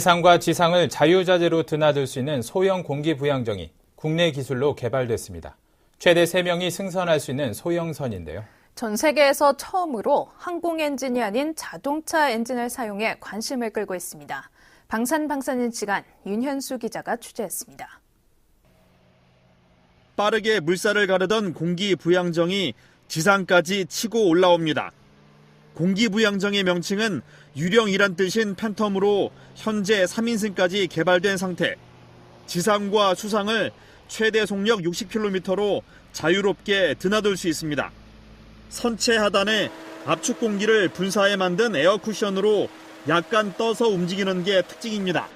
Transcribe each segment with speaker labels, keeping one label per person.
Speaker 1: 해상과 지상을 자유자재로 드나들 수 있는 소형 공기부양정이 국내 기술로 개발됐습니다. 최대 3명이 승선할 수 있는 소형선인데요.
Speaker 2: 전 세계에서 처음으로 항공 엔진이 아닌 자동차 엔진을 사용해 관심을 끌고 있습니다. 방산방사능 시간 윤현수 기자가 취재했습니다.
Speaker 3: 빠르게 물살을 가르던 공기부양정이 지상까지 치고 올라옵니다. 공기부양정의 명칭은 유령이란 뜻인 팬텀으로 현재 3인승까지 개발된 상태. 지상과 수상을 최대 속력 60km로 자유롭게 드나들 수 있습니다. 선체 하단에 압축 공기를 분사해 만든 에어 쿠션으로 약간 떠서 움직이는 게 특징입니다.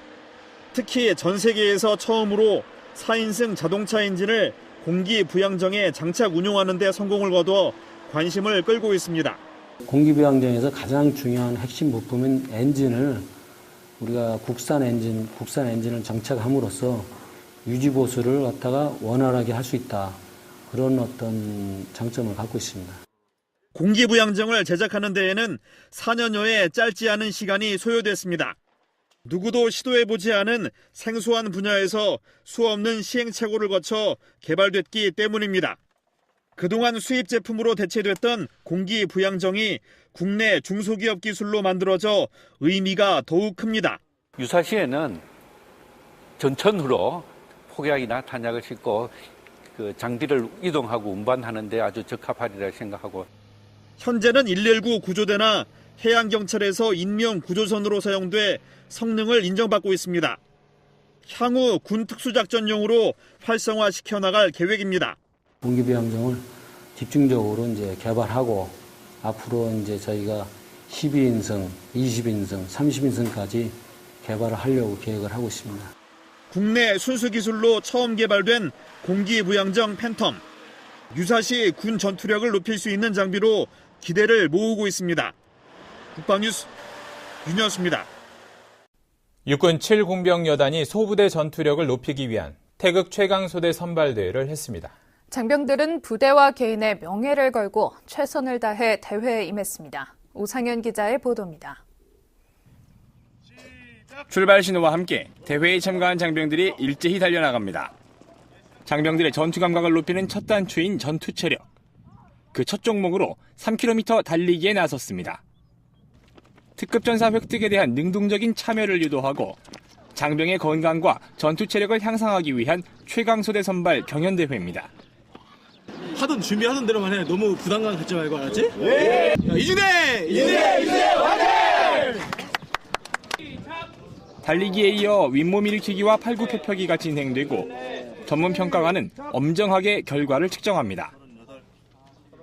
Speaker 3: 특히 전 세계에서 처음으로 4인승 자동차 엔진을 공기부양정에 장착 운용하는 데 성공을 거둬 관심을 끌고 있습니다.
Speaker 4: 공기부양정에서 가장 중요한 핵심 부품인 엔진을 우리가 국산 엔진을 장착함으로써 유지보수를 갖다가 원활하게 할 수 있다. 그런 어떤 장점을 갖고 있습니다.
Speaker 3: 공기부양정을 제작하는 데에는 4년여의 짧지 않은 시간이 소요됐습니다. 누구도 시도해보지 않은 생소한 분야에서 수없는 시행착오를 거쳐 개발됐기 때문입니다. 그동안 수입 제품으로 대체됐던 공기부양정이 국내 중소기업 기술로 만들어져 의미가 더욱 큽니다.
Speaker 5: 유사시에는 전천후로 폭약이나 탄약을 싣고 그 장비를 이동하고 운반하는 데 아주 적합하리라 생각하고,
Speaker 3: 현재는 119 구조대나 해양경찰에서 인명구조선으로 사용돼 성능을 인정받고 있습니다. 향후 군 특수작전용으로 활성화시켜 나갈 계획입니다.
Speaker 4: 공기부양정을 집중적으로 이제 개발하고 앞으로 이제 저희가 12인승, 20인승, 30인승까지 개발을 하려고 계획을 하고 있습니다.
Speaker 3: 국내 순수 기술로 처음 개발된 공기부양정 팬텀. 유사시 군 전투력을 높일 수 있는 장비로 기대를 모으고 있습니다. 국방뉴스 윤현수입니다.
Speaker 1: 육군 7공병 여단이 소부대 전투력을 높이기 위한 태극 최강소대 선발대회를 했습니다.
Speaker 2: 장병들은 부대와 개인의 명예를 걸고 최선을 다해 대회에 임했습니다. 오상현 기자의 보도입니다.
Speaker 6: 출발 신호와 함께 대회에 참가한 장병들이 일제히 달려나갑니다. 장병들의 전투 감각을 높이는 첫 단추인 전투 체력. 그 첫 종목으로 3km 달리기에 나섰습니다. 특급 전사 획득에 대한 능동적인 참여를 유도하고 장병의 건강과 전투 체력을 향상하기 위한 최강소대 선발 경연대회입니다.
Speaker 7: 하던 준비하던 대로만 해. 너무 부담감 갖지 말고, 알았지? 네. 이준혜 화이팅!
Speaker 6: 달리기에 이어 윗몸 일으키기와 팔굽 펴펴기가 진행되고 전문 평가관은 엄정하게 결과를 측정합니다.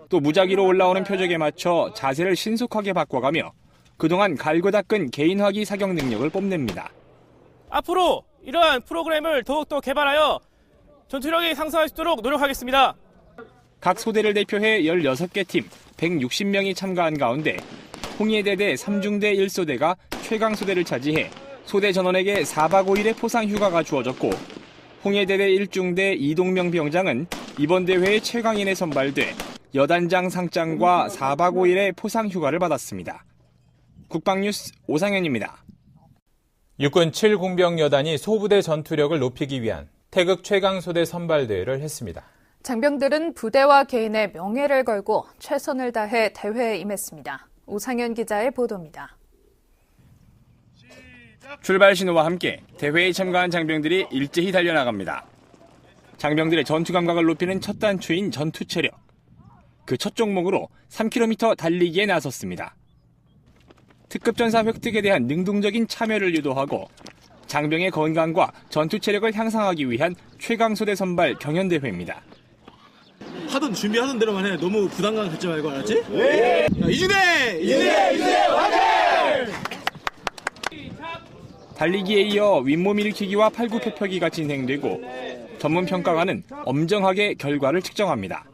Speaker 6: 또 무작위로 올라오는 표적에 맞춰 자세를 신속하게 바꿔가며 그동안 갈고 닦은 개인화기 사격 능력을 뽐냅니다.
Speaker 8: 앞으로 이러한 프로그램을 더욱더 개발하여 전투력이 상승할 수 있도록 노력하겠습니다.
Speaker 6: 각 소대를 대표해 16개 팀 160명이 참가한 가운데 홍예대대 3중대 1소대가 최강소대를 차지해 소대 전원에게 4박 5일의 포상 휴가가 주어졌고 홍예대대 1중대 이동명 병장은 이번 대회에 최강인에 선발돼 여단장 상장과 4박 5일의 포상 휴가를 받았습니다. 국방뉴스 오상현입니다.
Speaker 1: 육군 7공병 여단이 소부대 전투력을 높이기 위한 태극 최강소대 선발대회를 했습니다.
Speaker 2: 장병들은 부대와 개인의 명예를 걸고 최선을 다해 대회에 임했습니다. 오상현 기자의 보도입니다.
Speaker 6: 출발 신호와 함께 대회에 참가한 장병들이 일제히 달려나갑니다. 장병들의 전투 감각을 높이는 첫 단추인 전투 체력. 그 첫 종목으로 3km 달리기에 나섰습니다. 특급 전사 획득에 대한 능동적인 참여를 유도하고 장병의 건강과 전투 체력을 향상하기 위한 최강소대 선발 경연대회입니다.
Speaker 7: 준비하던 대로만 해. 너무 부담감 갖지 말고, 알았지? 네. 이준혜 화이팅!
Speaker 6: 달리기에 이어 윗몸 일으키기와 팔굽 펴펴기가 진행되고 전문 평가관은 엄정하게 결과를 측정합니다.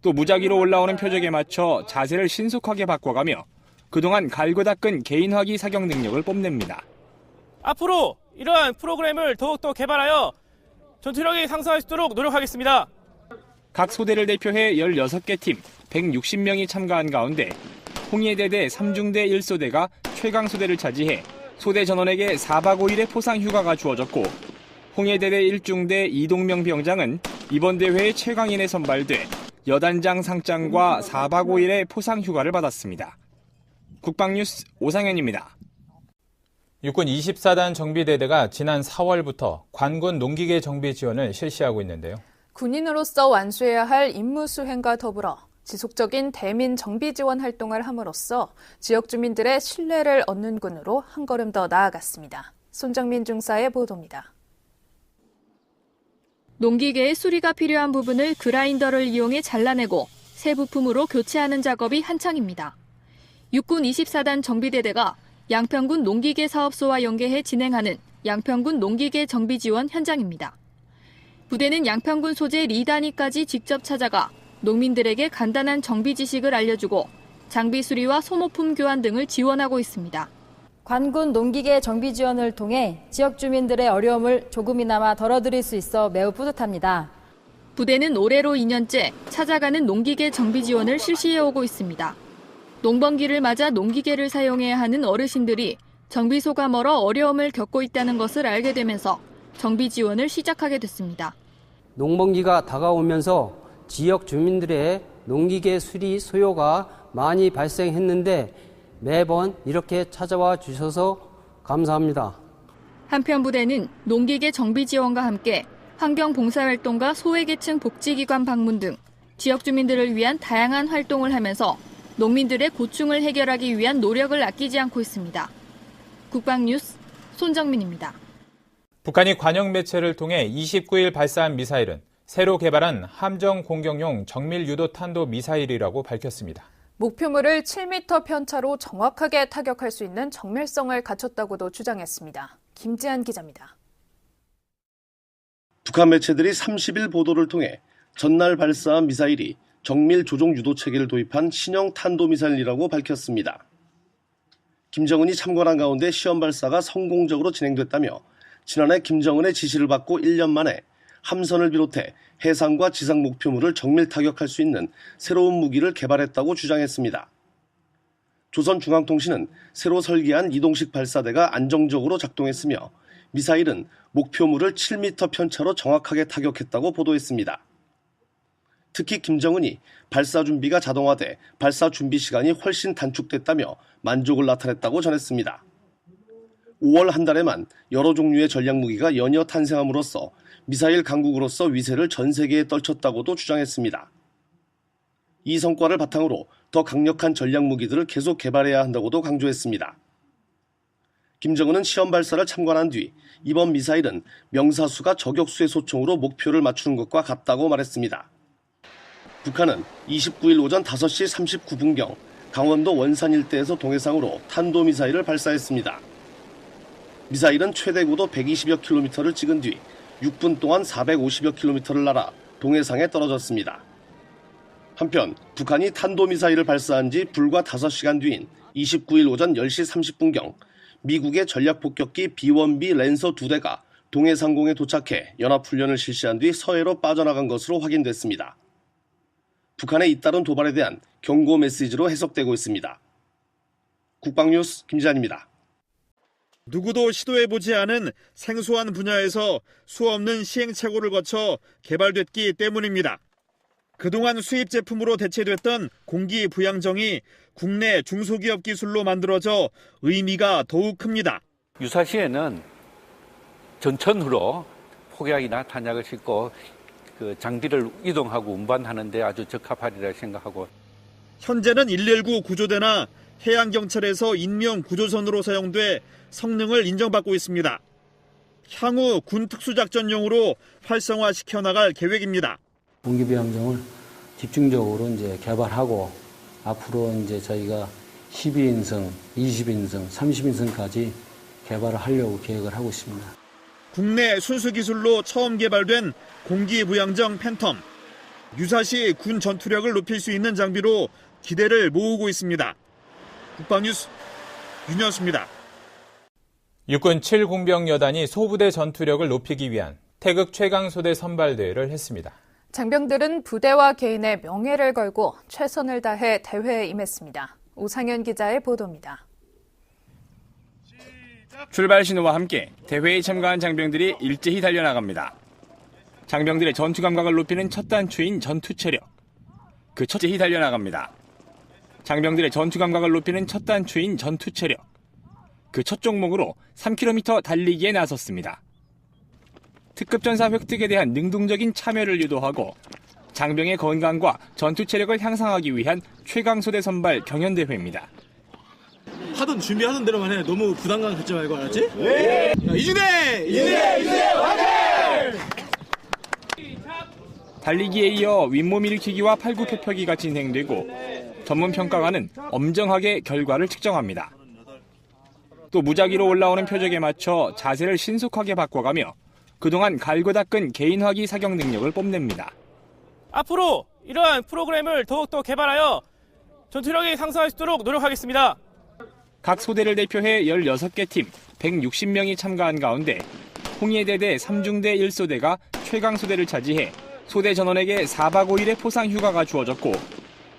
Speaker 6: 또 무작위로 올라오는 표적에 맞춰 자세를 신속하게 바꿔가며 그동안 갈고 닦은 개인화기 사격 능력을 뽐냅니다.
Speaker 8: 앞으로 이러한 프로그램을 더욱더 개발하여 전투력이 상승할 수 있도록 노력하겠습니다.
Speaker 6: 각 소대를 대표해 16개 팀 160명이 참가한 가운데 홍예대대 3중대 1소대가 최강소대를 차지해 소대 전원에게 4박 5일의 포상 휴가가 주어졌고 홍해대대 1중대 이동명 병장은 이번 대회에 최강인에 선발돼 여단장 상장과 4박 5일의 포상 휴가를 받았습니다. 국방뉴스 오상현입니다.
Speaker 1: 육군 24단 정비대대가 지난 4월부터 관군 농기계 정비 지원을 실시하고 있는데요.
Speaker 2: 군인으로서 완수해야 할 임무 수행과 더불어 지속적인 대민 정비 지원 활동을 함으로써 지역 주민들의 신뢰를 얻는 군으로 한 걸음 더 나아갔습니다. 손정민 중사의 보도입니다.
Speaker 9: 농기계의 수리가 필요한 부분을 그라인더를 이용해 잘라내고 새 부품으로 교체하는 작업이 한창입니다. 육군 24단 정비대대가 양평군 농기계 사업소와 연계해 진행하는 양평군 농기계 정비 지원 현장입니다. 부대는 양평군 소재 리단위까지 직접 찾아가 농민들에게 간단한 정비 지식을 알려주고 장비 수리와 소모품 교환 등을 지원하고 있습니다.
Speaker 10: 관군 농기계 정비 지원을 통해 지역 주민들의 어려움을 조금이나마 덜어드릴 수 있어 매우 뿌듯합니다.
Speaker 9: 부대는 올해로 2년째 찾아가는 농기계 정비 지원을 실시해오고 있습니다. 농번기를 맞아 농기계를 사용해야 하는 어르신들이 정비소가 멀어 어려움을 겪고 있다는 것을 알게 되면서 정비 지원을 시작하게 됐습니다.
Speaker 11: 농번기가 다가오면서 지역 주민들의 농기계 수리 소요가 많이 발생했는데 매번 이렇게 찾아와 주셔서 감사합니다.
Speaker 9: 한편 부대는 농기계 정비 지원과 함께 환경봉사활동과 소외계층 복지기관 방문 등 지역 주민들을 위한 다양한 활동을 하면서 농민들의 고충을 해결하기 위한 노력을 아끼지 않고 있습니다. 국방뉴스 손정민입니다.
Speaker 1: 북한이 관영 매체를 통해 29일 발사한 미사일은 새로 개발한 함정 공격용 정밀 유도 탄도 미사일이라고 밝혔습니다.
Speaker 2: 목표물을 7m 편차로 정확하게 타격할 수 있는 정밀성을 갖췄다고도 주장했습니다. 김지한 기자입니다.
Speaker 12: 북한 매체들이 30일 보도를 통해 전날 발사한 미사일이 정밀 조종 유도 체계를 도입한 신형 탄도미사일이라고 밝혔습니다. 김정은이 참관한 가운데 시험 발사가 성공적으로 진행됐다며 지난해 김정은의 지시를 받고 1년 만에 함선을 비롯해 해상과 지상 목표물을 정밀 타격할 수 있는 새로운 무기를 개발했다고 주장했습니다. 조선중앙통신은 새로 설계한 이동식 발사대가 안정적으로 작동했으며 미사일은 목표물을 7m 편차로 정확하게 타격했다고 보도했습니다. 특히 김정은이 발사 준비가 자동화돼 발사 준비 시간이 훨씬 단축됐다며 만족을 나타냈다고 전했습니다. 5월 한 달에만 여러 종류의 전략무기가 연이어 탄생함으로써 미사일 강국으로서 위세를 전 세계에 떨쳤다고도 주장했습니다. 이 성과를 바탕으로 더 강력한 전략무기들을 계속 개발해야 한다고도 강조했습니다. 김정은은 시험 발사를 참관한 뒤 이번 미사일은 명사수가 저격수의 소총으로 목표를 맞추는 것과 같다고 말했습니다. 북한은 29일 오전 5시 39분경 강원도 원산 일대에서 동해상으로 탄도미사일을 발사했습니다. 미사일은 최대 고도 120여 킬로미터를 찍은 뒤 6분 동안 450여 킬로미터를 날아 동해상에 떨어졌습니다. 한편 북한이 탄도미사일을 발사한 지 불과 5시간 뒤인 29일 오전 10시 30분경 미국의 전략폭격기 B-1B 랜서 2대가 동해상공에 도착해 연합훈련을 실시한 뒤 서해로 빠져나간 것으로 확인됐습니다. 북한의 잇따른 도발에 대한 경고 메시지로 해석되고 있습니다. 국방뉴스 김지한입니다.
Speaker 3: 누구도 시도해보지 않은 생소한 분야에서 수없는 시행착오를 거쳐 개발됐기 때문입니다. 그동안 수입 제품으로 대체됐던 공기부양정이 국내 중소기업 기술로 만들어져 의미가 더욱 큽니다.
Speaker 5: 유사시에는 전천후로 폭약이나 탄약을 싣고 장비를 이동하고 운반하는 데 아주 적합하리라 생각하고
Speaker 3: 현재는 119 구조대나 해양경찰에서 인명 구조선으로 사용돼 성능을 인정받고 있습니다. 향후 군 특수작전용으로 활성화시켜 나갈 계획입니다.
Speaker 4: 공기부양정을 집중적으로 이제 개발하고 앞으로 이제 저희가 12인승, 20인승, 30인승까지 개발을 하려고 계획을 하고 있습니다.
Speaker 3: 국내 순수 기술로 처음 개발된 공기부양정 팬텀. 유사시 군 전투력을 높일 수 있는 장비로 기대를 모으고 있습니다. 국방뉴스 윤현수입니다.
Speaker 1: 육군 7공병여단이 소부대 전투력을 높이기 위한 태극 최강소대 선발대회를 했습니다.
Speaker 2: 장병들은 부대와 개인의 명예를 걸고 최선을 다해 대회에 임했습니다. 오상현 기자의 보도입니다.
Speaker 6: 출발 신호와 함께 대회에 참가한 장병들이 일제히 달려나갑니다. 장병들의 전투 감각을 높이는 첫 단추인 전투 체력. 그 첫째히 달려나갑니다. 장병들의 전투 감각을 높이는 첫 단추인 전투 체력. 그 첫 종목으로 3km 달리기에 나섰습니다. 특급 전사 획득에 대한 능동적인 참여를 유도하고 장병의 건강과 전투 체력을 향상하기 위한 최강소대 선발 경연대회입니다.
Speaker 7: 준비하던 대로만 해. 너무 부담감 갖지 말고, 알았지? 네. 이준혜 화이팅!
Speaker 6: 달리기에 이어 윗몸 일으키기와 팔굽 펴펴기가 진행되고 전문 평가관은 엄정하게 결과를 측정합니다. 또 무작위로 올라오는 표적에 맞춰 자세를 신속하게 바꿔가며 그동안 갈고 닦은 개인화기 사격 능력을 뽐냅니다.
Speaker 8: 앞으로 이러한 프로그램을 더욱더 개발하여 전투력이 상승할 수 있도록 노력하겠습니다.
Speaker 6: 각 소대를 대표해 16개 팀 160명이 참가한 가운데 홍예대대 3중대 1소대가 최강소대를 차지해 소대 전원에게 4박 5일의 포상 휴가가 주어졌고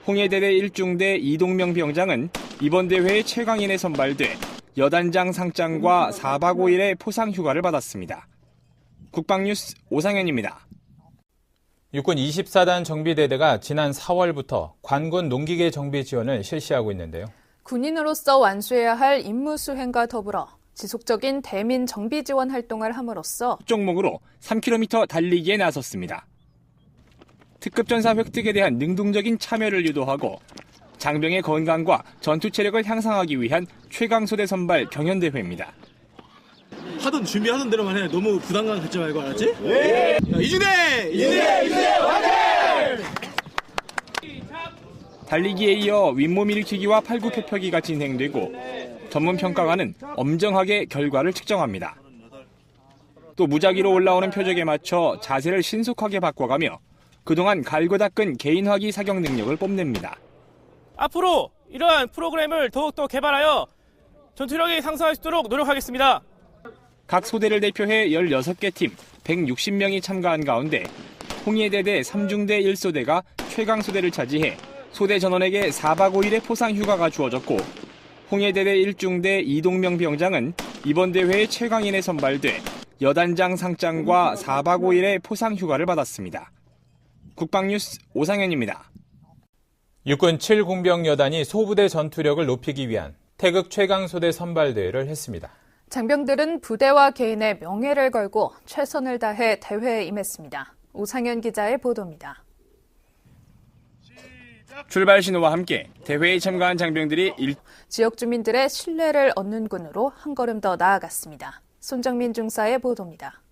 Speaker 6: 홍예대대 1중대 이동명 병장은 이번 대회의 최강인에 선발돼 여단장 상장과 4박 5일의 포상 휴가를 받았습니다. 국방뉴스 오상현입니다.
Speaker 1: 육군 24단 정비대대가 지난 4월부터 관군 농기계 정비 지원을 실시하고 있는데요.
Speaker 2: 군인으로서 완수해야 할 임무 수행과 더불어 지속적인 대민 정비 지원 활동을 함으로써
Speaker 6: 종목으로 3km 달리기에 나섰습니다. 특급 전사 획득에 대한 능동적인 참여를 유도하고 장병의 건강과 전투 체력을 향상하기 위한 최강소대 선발 경연대회입니다.
Speaker 7: 준비하던 대로만 해. 너무 부담감 갖지 말고, 알았지? 네. 이준혜 화이팅!
Speaker 6: 달리기에 이어 윗몸 일으키기와 팔굽 펴펴기가 진행되고 전문 평가관은 엄정하게 결과를 측정합니다. 또 무작위로 올라오는 표적에 맞춰 자세를 신속하게 바꿔가며 그동안 갈고 닦은 개인화기 사격 능력을 뽐냅니다.
Speaker 8: 앞으로 이러한 프로그램을 더욱더 개발하여 전투력이 상승할 수 있도록 노력하겠습니다.
Speaker 6: 각 소대를 대표해 16개 팀 160명이 참가한 가운데 홍예대대 3중대 1소대가 최강소대를 차지해 소대 전원에게 4박 5일의 포상 휴가가 주어졌고 홍예대대 1중대 이동명 병장은 이번 대회의 최강인에 선발돼 여단장 상장과 4박 5일의 포상 휴가를 받았습니다. 국방뉴스 오상현입니다.
Speaker 1: 육군 7공병여단이 소부대 전투력을 높이기 위한 태극 최강소대 선발대회를 했습니다.
Speaker 2: 장병들은 부대와 개인의 명예를 걸고 최선을 다해 대회에 임했습니다. 오상현 기자의 보도입니다.
Speaker 6: 출발 신호와 함께 대회에 참가한 장병들이
Speaker 2: 지역 주민들의 신뢰를 얻는 군으로 한 걸음 더 나아갔습니다. 손정민 중사의 보도입니다.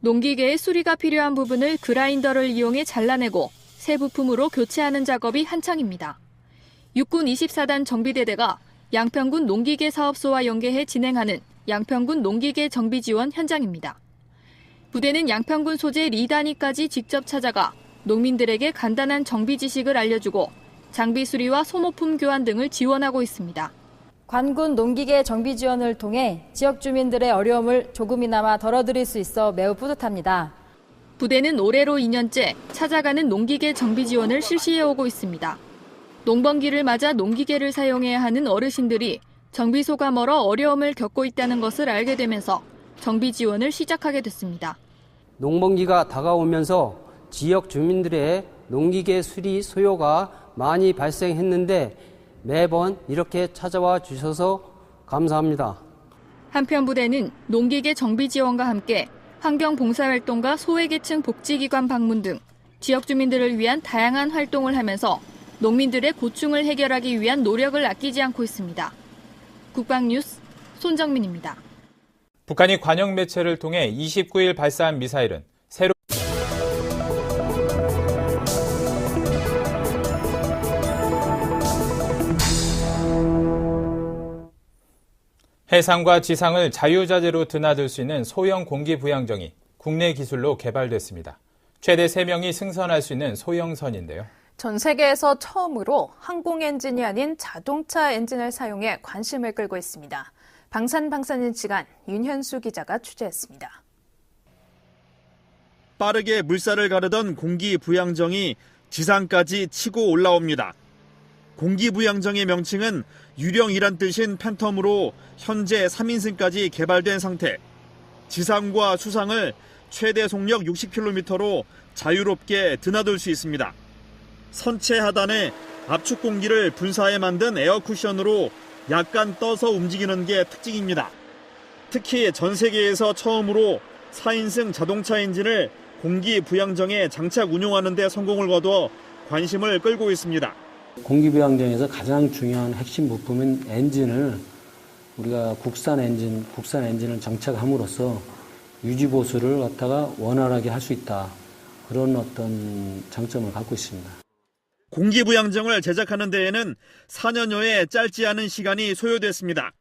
Speaker 9: 농기계의 수리가 필요한 부분을 그라인더를 이용해 잘라내고 새 부품으로 교체하는 작업이 한창입니다. 육군 24단 정비대대가 양평군 농기계 사업소와 연계해 진행하는 양평군 농기계 정비 지원 현장입니다. 부대는 양평군 소재 리단위까지 직접 찾아가 농민들에게 간단한 정비 지식을 알려주고 장비 수리와 소모품 교환 등을 지원하고 있습니다.
Speaker 10: 관군 농기계 정비 지원을 통해 지역 주민들의 어려움을 조금이나마 덜어드릴 수 있어 매우 뿌듯합니다.
Speaker 9: 부대는 올해로 2년째 찾아가는 농기계 정비 지원을 실시해오고 있습니다. 농번기를 맞아 농기계를 사용해야 하는 어르신들이 정비소가 멀어 어려움을 겪고 있다는 것을 알게 되면서 정비 지원을 시작하게 됐습니다.
Speaker 11: 농번기가 다가오면서 지역 주민들의 농기계 수리 소요가 많이 발생했는데 매번 이렇게 찾아와 주셔서 감사합니다.
Speaker 9: 한편 부대는 농기계 정비 지원과 함께 환경봉사활동과 소외계층 복지기관 방문 등 지역 주민들을 위한 다양한 활동을 하면서 농민들의 고충을 해결하기 위한 노력을 아끼지 않고 있습니다. 국방뉴스 손정민입니다.
Speaker 1: 북한이 관영 매체를 통해 29일 발사한 미사일은 새로 해상과 지상을 자유자재로 드나들 수 있는 소형 공기부양정이 국내 기술로 개발됐습니다. 최대 3명이 승선할 수 있는 소형선인데요.
Speaker 2: 전 세계에서 처음으로 항공 엔진이 아닌 자동차 엔진을 사용해 관심을 끌고 있습니다. 방산방사능 시간 윤현수 기자가 취재했습니다.
Speaker 3: 빠르게 물살을 가르던 공기부양정이 지상까지 치고 올라옵니다. 공기부양정의 명칭은 유령이란 뜻인 팬텀으로 현재 3인승까지 개발된 상태. 지상과 수상을 최대 속력 60km로 자유롭게 드나들 수 있습니다. 선체 하단에 압축 공기를 분사해 만든 에어 쿠션으로 약간 떠서 움직이는 게 특징입니다. 특히 전 세계에서 처음으로 4인승 자동차 엔진을 공기부양정에 장착 운용하는 데 성공을 거둬 관심을 끌고 있습니다.
Speaker 4: 공기부양정에서 가장 중요한 핵심 부품인 엔진을 우리가 국산 엔진을 장착함으로써 유지보수를 갖다가 원활하게 할 수 있다. 그런 어떤 장점을 갖고 있습니다.
Speaker 3: 공기부양정을 제작하는 데에는 4년여의 짧지 않은 시간이 소요됐습니다.